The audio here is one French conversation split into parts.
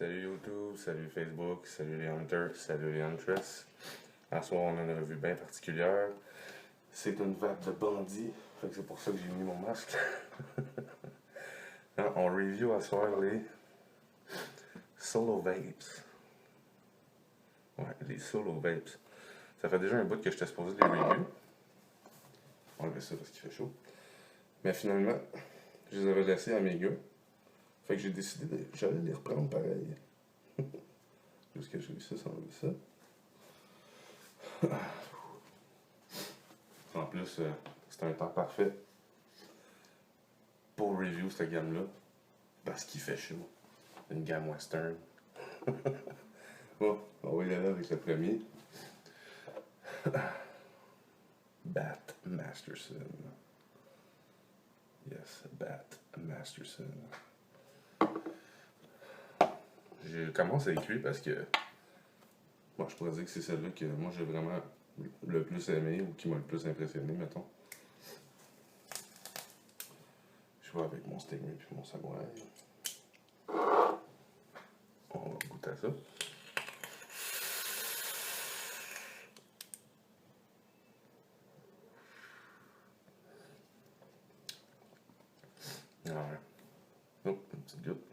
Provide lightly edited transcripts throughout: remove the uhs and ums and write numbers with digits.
Salut YouTube, salut Facebook, salut les hunters, salut les huntresses. À soir, on a une revue bien particulière. C'est une vague de bandits, fait que c'est pour ça que j'ai mis mon masque. On review à soir les Solo Vapes. Ouais, les Solo Vapes. Ça fait déjà un bout que j'étais supposé les review. On va enlever ça parce qu'il fait chaud. Mais finalement, je les avais laissés à mes gars. Fait que j'ai décidé de. J'allais les reprendre pareil. Juste que j'ai réussi à enlever ça. En plus, c'est un temps parfait pour review cette gamme-là. Parce qu'il fait chaud. Une gamme western. Bon, on va y aller avec le premier. Bat Masterson. Yes, Bat Masterson. Je commence à écrire parce que moi, je pourrais dire que c'est celle-là que moi j'ai vraiment le plus aimé ou qui m'a le plus impressionné, mettons. Je vais avec mon Stingray puis mon Samouraï. On va goûter à ça. Ouais. Oh, une petite goutte.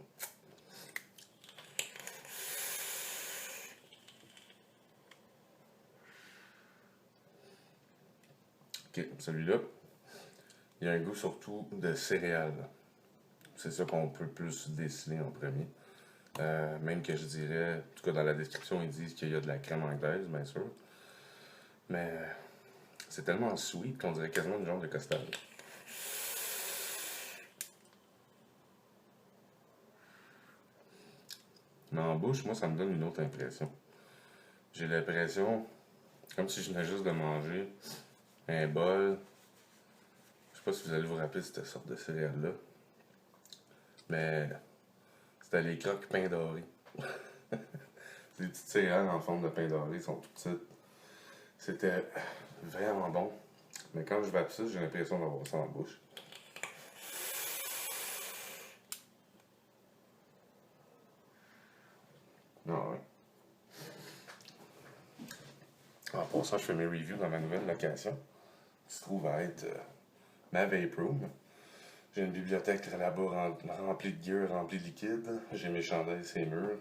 Ok, celui-là, il y a un goût surtout de céréales. C'est ça qu'on peut plus déceler en premier. Même que je dirais, en tout cas dans la description, ils disent qu'il y a de la crème anglaise, bien sûr. Mais c'est tellement sweet qu'on dirait quasiment une genre de costade. Mais en bouche, moi, ça me donne une autre impression. J'ai l'impression, comme si je venais juste de manger un bol. Je sais pas si vous allez vous rappeler de cette sorte de céréales-là. Mais c'était les croques pain doré. C'est des petites céréales en forme de pain doré, elles sont toutes petites. C'était vraiment bon. Mais quand je vape ça, j'ai l'impression d'avoir ça en bouche. Ah ouais. En passant, je fais mes reviews dans ma nouvelle location, qui se trouve à être ma vape room. J'ai une bibliothèque là-bas remplie de gear, remplie de liquide. J'ai mes chandelles, ces murs.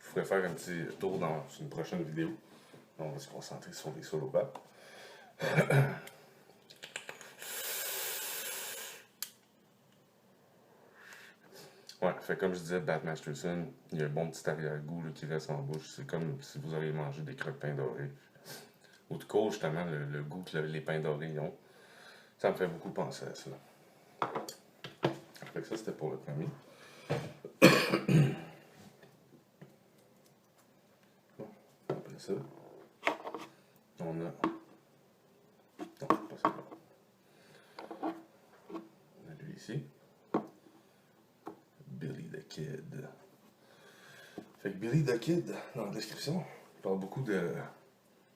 Je pourrais faire un petit tour dans une prochaine vidéo. On va se concentrer sur les solo vapes. Ouais, fait comme je disais, Bat Masterson, il y a un bon petit arrière-goût qui reste en bouche. C'est comme si vous auriez mangé des croques pain dorés. Ou de cours, justement, le goût que les pains dorés ont. Ça me fait beaucoup penser à ça. Fait que ça, c'était pour le premier. Bon, après ça, on a. Non, c'est pas ça. On a lui ici. Billy the Kid. Fait que Billy the Kid, dans la description, il parle beaucoup de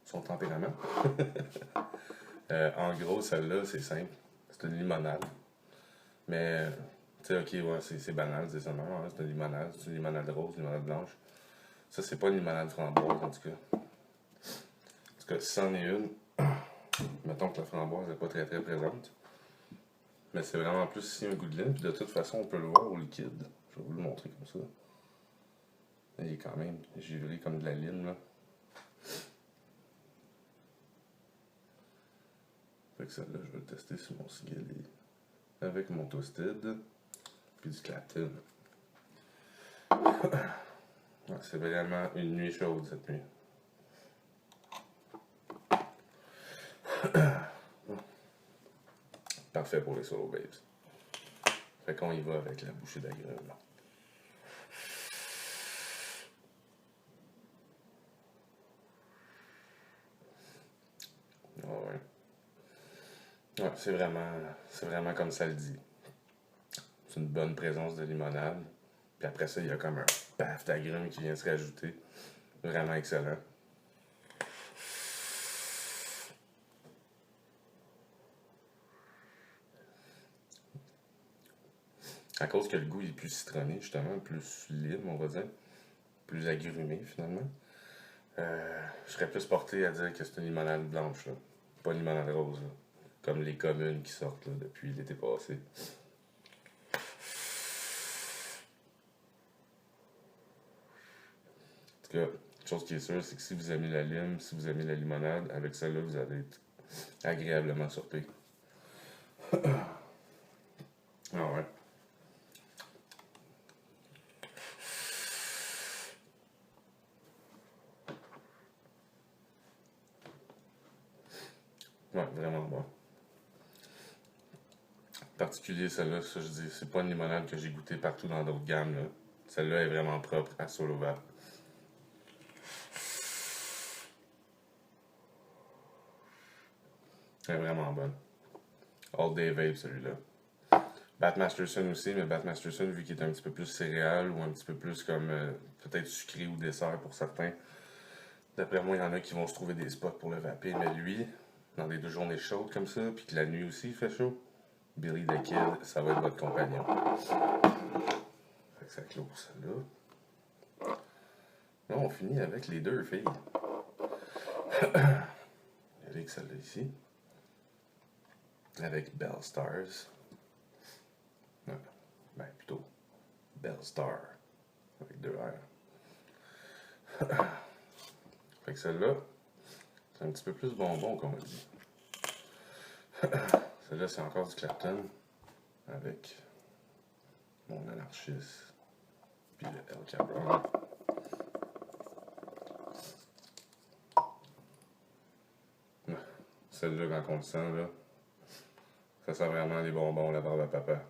son tempérament. En gros, celle-là, c'est simple. C'est une limonade. Mais, tu sais, ok, ouais, c'est banal, c'est ça, non, hein, c'est une limonade rose, une limonade blanche. Ça, c'est pas une limonade framboise, en tout cas. En tout cas, si c'en est une, mettons que la framboise n'est pas très très présente. Mais c'est vraiment plus ici un goût de lime, puis de toute façon, on peut le voir au liquide. Je vais vous le montrer comme ça. Là, il est quand même givré comme de la lime, là. Fait que celle-là, je vais le tester sur mon cigalier. Avec mon toasted, puis du Clapton. Ouais, c'est vraiment une nuit chaude cette nuit. Parfait pour les solo babes. Fait qu'on y va avec la bouchée d'agrumes. Oh ouais. Ouais, c'est vraiment comme ça le dit. C'est une bonne présence de limonade. Puis après ça, il y a comme un paf d'agrumes qui vient se rajouter. Vraiment excellent. À cause que le goût est plus citronné, justement, plus lime, on va dire. plus agrumé finalement. Je serais plus porté à dire que c'est une limonade blanche, là. Pas une limonade rose, là. Comme les communes qui sortent là, depuis l'été passé. En tout cas, une chose qui est sûre, c'est que si vous aimez la lime, si vous aimez la limonade, avec celle-là, vous allez être agréablement surpris. Ah ouais. Ouais, vraiment bon. Particulier celle-là, ça je dis, c'est pas une limonade que j'ai goûté partout dans d'autres gammes, là. Celle-là est vraiment propre à Solo Vap. Elle est vraiment bonne. All Day Vape celui-là. Bat Masterson aussi, mais Bat Masterson, vu qu'il est un petit peu plus céréal ou un petit peu plus comme peut-être sucré ou dessert pour certains, d'après moi, il y en a qui vont se trouver des spots pour le vaper, mais lui, dans des 2 journées chaudes comme ça, puis que la nuit aussi il fait chaud, Billy the Kid, ça va être votre compagnon. Fait que ça clôt pour celle-là. Là, on finit avec les 2 filles. Avec celle-là ici. Avec Bell Stars. Non, ben plutôt Bell Star. Avec 2 R. Fait que celle-là, c'est un petit peu plus bonbon, comme on dit. Celle-là, c'est encore du Clapton. Avec mon anarchiste. Puis le El Cabron. Celle-là, quand on le sent, là, ça sent vraiment les bonbons, la barbe à papa.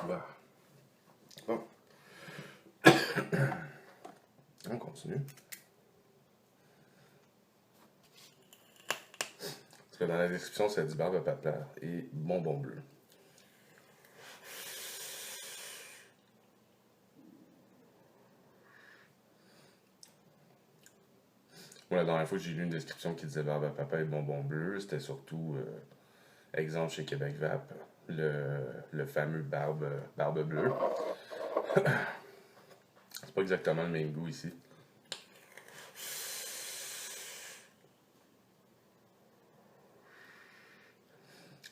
Bah. Bon. On continue. Parce que dans la description, ça dit barbe à papa et bonbon bleu. Moi, la dernière fois que j'ai lu une description qui disait barbe à papa et bonbon bleu, c'était surtout, exemple chez Québec Vape, le fameux barbe bleue. C'est pas exactement le même goût ici.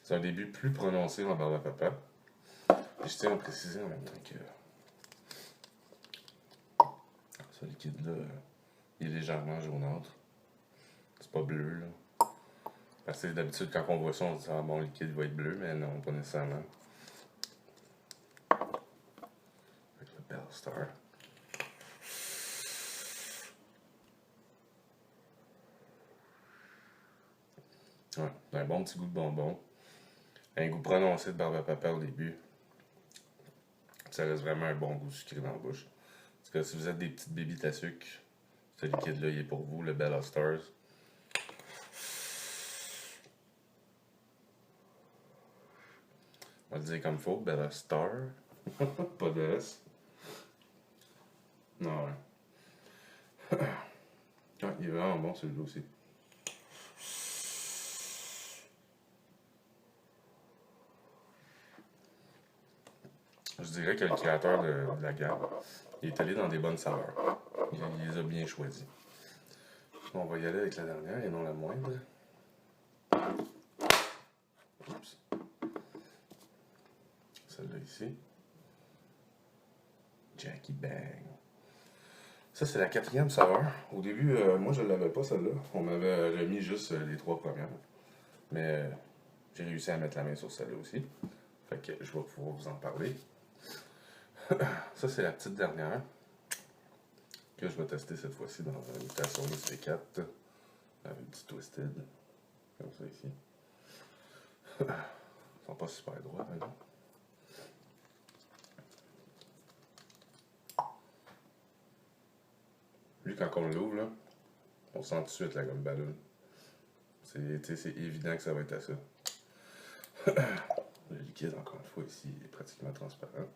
C'est un début plus prononcé en barbe à papa. Et je tiens à préciser en même temps que ce liquide-là, il est légèrement jaunâtre. C'est pas bleu, là. Parce que d'habitude, quand on voit ça, on se dit ah bon, le liquide va être bleu, mais non, pas nécessairement. Avec le Bell Star. Ouais, un bon petit goût de bonbon. Un goût prononcé de barbe à papa au début. Ça reste vraiment un bon goût sucré dans la bouche. Parce que si vous êtes des petites bébites à sucre, ce liquide-là, il est pour vous, le Bella Stars. On va le dire comme il faut, Bella Star. Pas de S. Non, ouais. Ah, il est vraiment bon celui-là aussi. Je dirais que le créateur de la gamme, il est allé dans des bonnes saveurs. Il les a bien choisis. On va y aller avec la dernière et non la moindre. Oups. Celle-là ici. Jackie Bang. Ça, c'est la 4e saveur. Au début, moi, je ne l'avais pas, celle-là. On m'avait remis juste les 3 premières. Mais j'ai réussi à mettre la main sur celle-là aussi. Fait que je vais pouvoir vous en parler. Ça, c'est la petite dernière que je vais tester cette fois-ci dans une imitation SV4 avec du Twisted. Comme ça ici. Ils sont pas super droits, mais non. Lui, quand on l'ouvre, là, on sent tout de suite la gomme ballon. C'est évident que ça va être à ça. Le liquide, encore une fois, ici, est pratiquement transparent.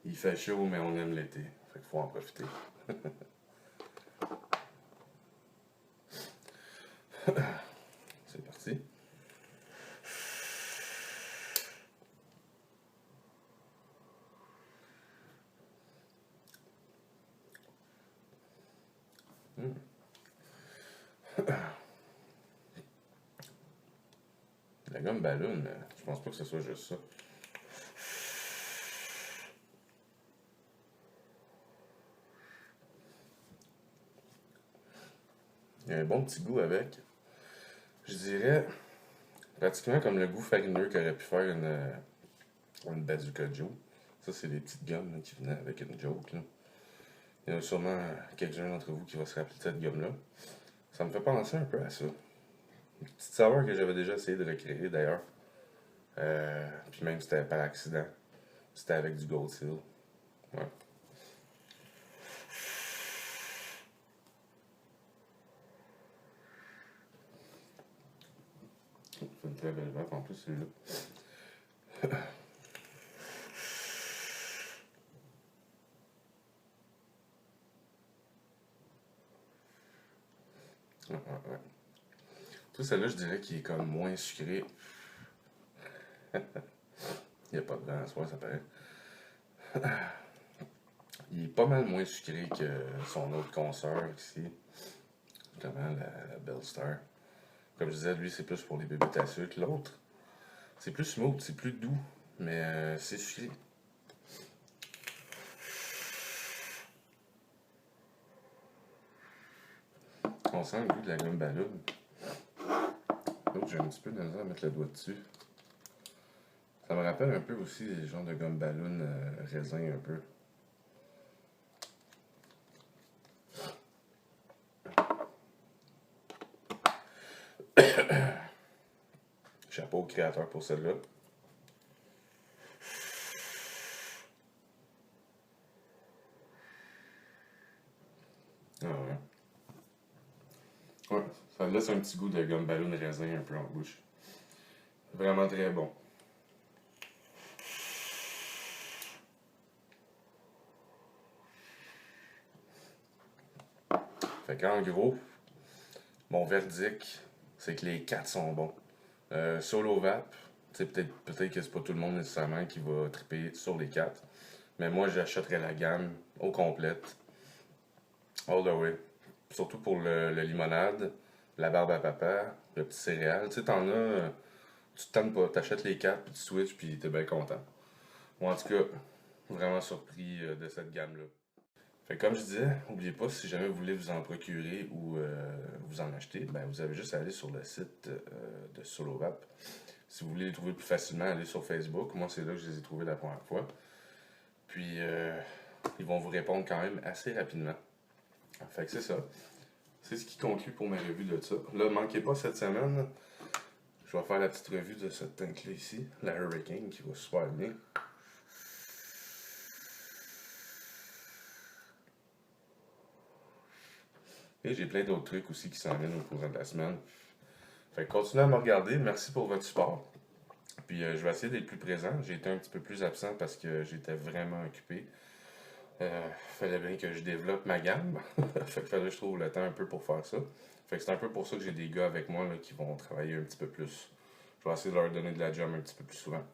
Il fait chaud, mais on aime l'été. Fait qu'il faut en profiter. C'est parti. La gomme ballon, je pense pas que ce soit juste ça. Il y a un bon petit goût avec. Je dirais pratiquement comme le goût farineux qu'aurait pu faire une Bazooka Joe. Ça, c'est des petites gommes là, qui venaient avec une joke. Là. Il y en a sûrement quelqu'un d'entre vous qui va se rappeler de cette gomme-là. Ça me fait penser un peu à ça. Une petite saveur que j'avais déjà essayé de recréer d'ailleurs. Puis même c'était par accident. C'était avec du Gold Seal. Ouais. C'est une très belle vape en plus celui-là. Ouais, ouais, ouais. Tout celle-là, je dirais qu'il est comme moins sucré. Il n'y a pas de vent à soir, ça paraît. Il est pas mal moins sucré que son autre consoeur ici. Notamment la Belle Star. Comme je disais, lui, c'est plus pour les bébés à sucre. L'autre, c'est plus smooth, c'est plus doux, mais c'est sucré. On sent le goût de la gomme ballon. L'autre, j'ai un petit peu de misère à mettre le doigt dessus. Ça me rappelle un peu aussi les genres de gomme ballon raisin un peu. Chapeau au créateur pour celle-là. Ah ouais. Ouais, ça laisse un petit goût de gomme ballon raisin un peu en bouche. Vraiment très bon. Fait qu'en gros, mon verdict, c'est que les 4 sont bons. Solo Vape, peut-être que c'est pas tout le monde nécessairement qui va triper sur les 4. Mais moi, j'achèterais la gamme au complète. All the way. Surtout pour le limonade, la barbe à papa, le petit céréal. Tu sais, t'en as, tu te tannes pas, t'achètes les 4 puis tu switches, puis t'es bien content. Moi, en tout cas, vraiment surpris de cette gamme-là. Fait que comme je disais, n'oubliez pas, si jamais vous voulez vous en procurer ou vous en acheter, ben vous avez juste à aller sur le site de SoloVap. Si vous voulez les trouver plus facilement, allez sur Facebook. Moi, c'est là que je les ai trouvés la première fois. Puis, ils vont vous répondre quand même assez rapidement. Fait que c'est ça. C'est ce qui conclut pour ma revue de ça. Là, manquez pas cette semaine. Je vais faire la petite revue de cette tank-là ici, la Hurricane, qui va super bien. Et j'ai plein d'autres trucs aussi qui s'en viennent au courant de la semaine. Fait que continuez à me regarder. Merci pour votre support. Puis je vais essayer d'être plus présent. J'ai été un petit peu plus absent parce que j'étais vraiment occupé. Fallait bien que je développe ma gamme. Fait que fallait que je trouve le temps un peu pour faire ça. Fait que c'est un peu pour ça que j'ai des gars avec moi là, qui vont travailler un petit peu plus. Je vais essayer de leur donner de la job un petit peu plus souvent.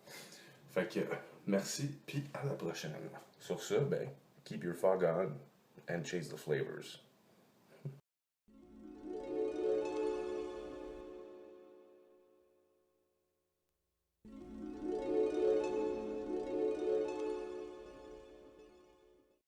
Fait que merci, puis à la prochaine. Sur ce, ben, keep your fog on and chase the flavors.